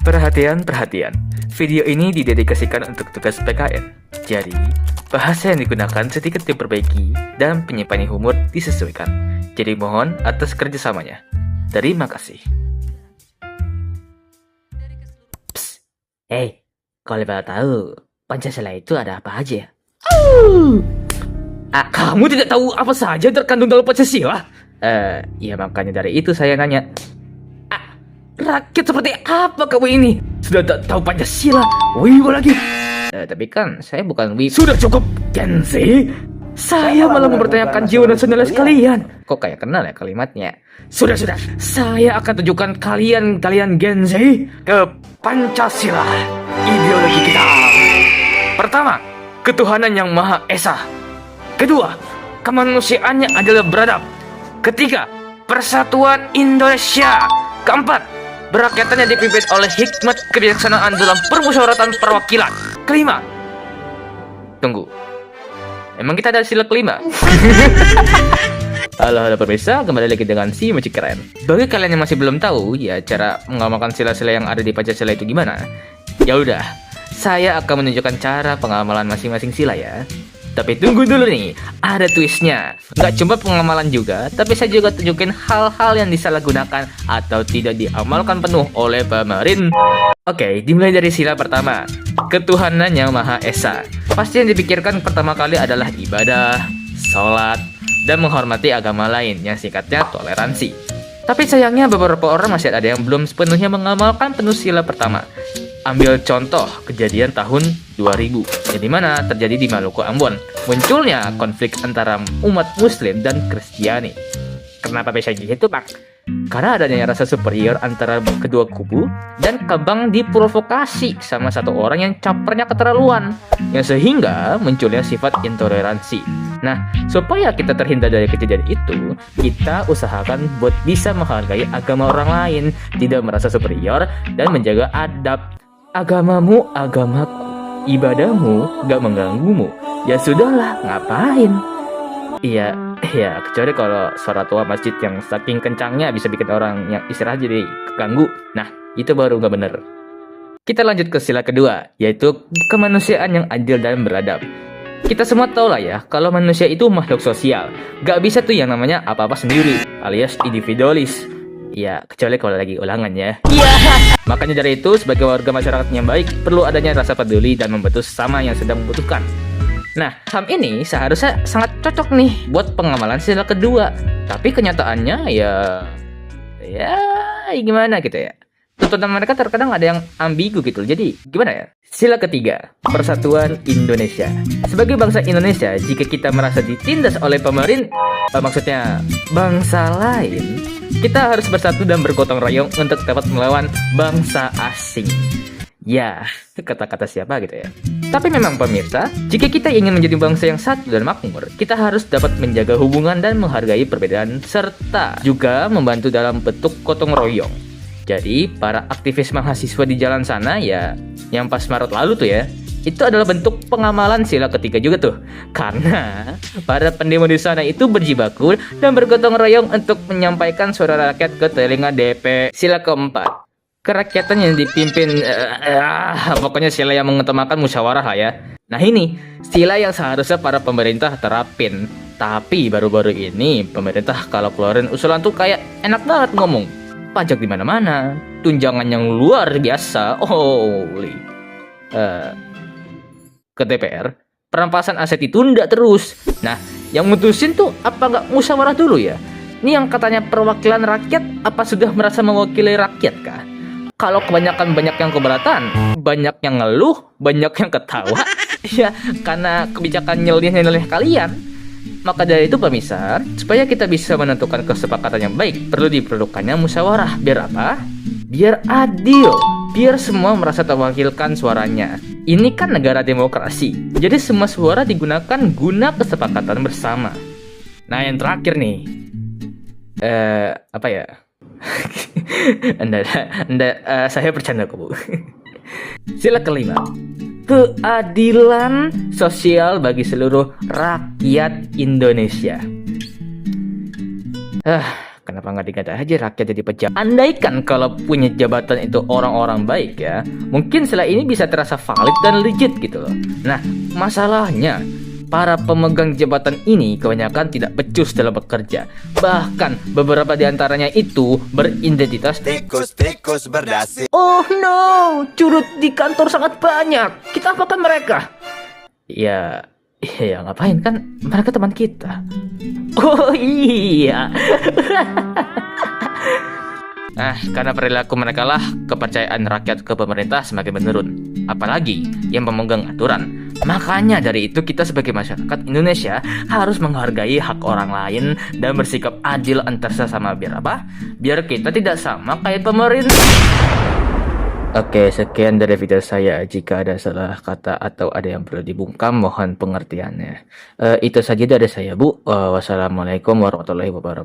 Perhatian, perhatian. Video ini didedikasikan untuk tugas PKN. Jadi, bahasa yang digunakan sedikit diperbaiki dan penyimpanan humor disesuaikan. Jadi mohon atas kerjasamanya. Terima kasih. Psst, kalau boleh tahu, Pancasila itu ada apa aja? Kamu tidak tahu apa saja terkandung dalam Pancasila? Ya makanya dari itu saya nanya. Rakyat seperti apa kamu ini? Sudah tak tahu Pancasila, wibu lagi. Tapi kan saya bukan wibu. Sudah cukup, Genzi. Saya malah mempertanyakan jiwa nasionalis kalian. Kok kayak kenal ya kalimatnya? Sudah. Saya akan tunjukkan kalian Genzi ke Pancasila, ideologi kita. Pertama, ketuhanan yang Maha Esa. Kedua, kemanusiaan yang adil dan beradab. Ketiga, persatuan Indonesia. Keempat, berakyatan yang dipimpin oleh hikmat kebijaksanaan dalam permusyawaratan perwakilan. Kelima, tunggu, emang kita ada sila kelima? Halo pemirsa, kembali lagi dengan si Magic Keren. Bagi kalian yang masih belum tahu ya cara mengamalkan sila-sila yang ada di Pancasila itu gimana, ya udah, saya akan menunjukkan cara pengamalan masing-masing sila ya. Tapi tunggu dulu nih, ada twistnya. Nggak cuma pengamalan juga, tapi saya juga tunjukin hal-hal yang disalahgunakan atau tidak diamalkan penuh oleh pemerintah. Oke, dimulai dari sila pertama, ketuhanan yang Maha Esa. Pasti yang dipikirkan pertama kali adalah ibadah, sholat, dan menghormati agama lain, yang singkatnya toleransi. Tapi sayangnya beberapa orang masih ada yang belum sepenuhnya mengamalkan penuh sila pertama. Ambil contoh kejadian tahun 2000, yang dimana terjadi di Maluku Ambon. Munculnya konflik antara umat Muslim dan Kristiani. Kenapa bisa gitu, Pak? Karena adanya rasa superior antara kedua kubu dan Kembang diprovokasi sama satu orang yang capernya keterlaluan, yang sehingga munculnya sifat intoleransi. Nah, supaya kita terhindar dari kejadian itu, kita usahakan buat bisa menghargai agama orang lain, tidak merasa superior, dan menjaga adab. Agamamu agamaku, ibadahmu gak mengganggumu. Ya sudahlah, ngapain? Iya, kecuali kalau suara tua masjid yang saking kencangnya bisa bikin orang yang istirahat jadi keganggu. Nah, itu baru gak bener. Kita lanjut ke sila kedua, yaitu kemanusiaan yang adil dan beradab. Kita semua tahu lah ya, kalau manusia itu makhluk sosial. Gak bisa tuh yang namanya apa-apa sendiri, alias individualis. Ya, kecuali kalau lagi ulangan ya. Makanya dari itu, sebagai warga masyarakat yang baik, perlu adanya rasa peduli dan membantu sesama yang sedang membutuhkan. Nah, HAM ini seharusnya sangat cocok nih buat pengamalan sila kedua. Tapi kenyataannya ya gimana gitu ya. Tuntutan mereka terkadang ada yang ambigu gitu. Jadi gimana ya? Sila ketiga, persatuan Indonesia. Sebagai bangsa Indonesia, jika kita merasa ditindas oleh maksudnya bangsa lain, kita harus bersatu dan bergotong royong untuk dapat melawan bangsa asing. Ya, kata-kata siapa gitu ya. Tapi memang pemirsa, jika kita ingin menjadi bangsa yang satu dan makmur, kita harus dapat menjaga hubungan dan menghargai perbedaan, serta juga membantu dalam bentuk gotong royong. Jadi, para aktivis mahasiswa di jalan sana ya, yang pas Maret lalu tuh ya, itu adalah bentuk pengamalan sila ketiga juga tuh. Karena para pendemo di sana itu berjibaku dan bergotong royong untuk menyampaikan suara rakyat ke telinga DP. Sila keempat, kerakyatan yang dipimpin, pokoknya sila yang mengutamakan musyawarah lah ya. Nah ini, sila yang seharusnya para pemerintah terapin. Tapi baru-baru ini, pemerintah kalau keluarin usulan tuh kayak enak banget ngomong. Pajak di mana-mana, tunjangan yang luar biasa, ke DPR, perampasan aset ditunda terus. Nah, yang mutusin tuh apa nggak musyawarah dulu ya? Ini yang katanya perwakilan rakyat, apa sudah merasa mewakili rakyat kah? Kalau kebanyakan banyak yang keberatan, banyak yang ngeluh, banyak yang ketawa, ya karena kebijakan nyelih-nyelih kalian. Maka dari itu pemirsa, supaya kita bisa menentukan kesepakatan yang baik, perlu diperlukannya musyawarah. Biar apa? Biar adil, biar semua merasa terwakilkan suaranya. Ini kan negara demokrasi, jadi semua suara digunakan guna kesepakatan bersama. Nah yang terakhir nih, apa ya? Saya bercanda kok, Bu. Sila kelima, keadilan sosial bagi seluruh rakyat Indonesia. kenapa nggak diganti aja rakyat jadi pejabat? Andaikan kalau punya jabatan itu orang-orang baik ya, mungkin setelah ini bisa terasa valid dan legit gitu loh. Nah, masalahnya para pemegang jabatan ini kebanyakan tidak becus dalam bekerja. Bahkan beberapa di antaranya itu beridentitas Tikus-tikus berdasi. oh no, curut di kantor sangat banyak. Kita apakan mereka? Ya, ya ngapain kan mereka teman kita. Oh iya. Nah, karena perilaku mereka lah kepercayaan rakyat ke pemerintah semakin menurun. Apalagi yang memegang aturan. Makanya dari itu kita sebagai masyarakat Indonesia harus menghargai hak orang lain dan bersikap adil antar sesama biar apa? Biar kita tidak sama kayak pemerintah. Oke, sekian dari video saya. Jika ada salah kata atau ada yang perlu dibungkam, mohon pengertiannya. Itu saja dari saya, Bu. Wassalamualaikum warahmatullahi wabarakatuh.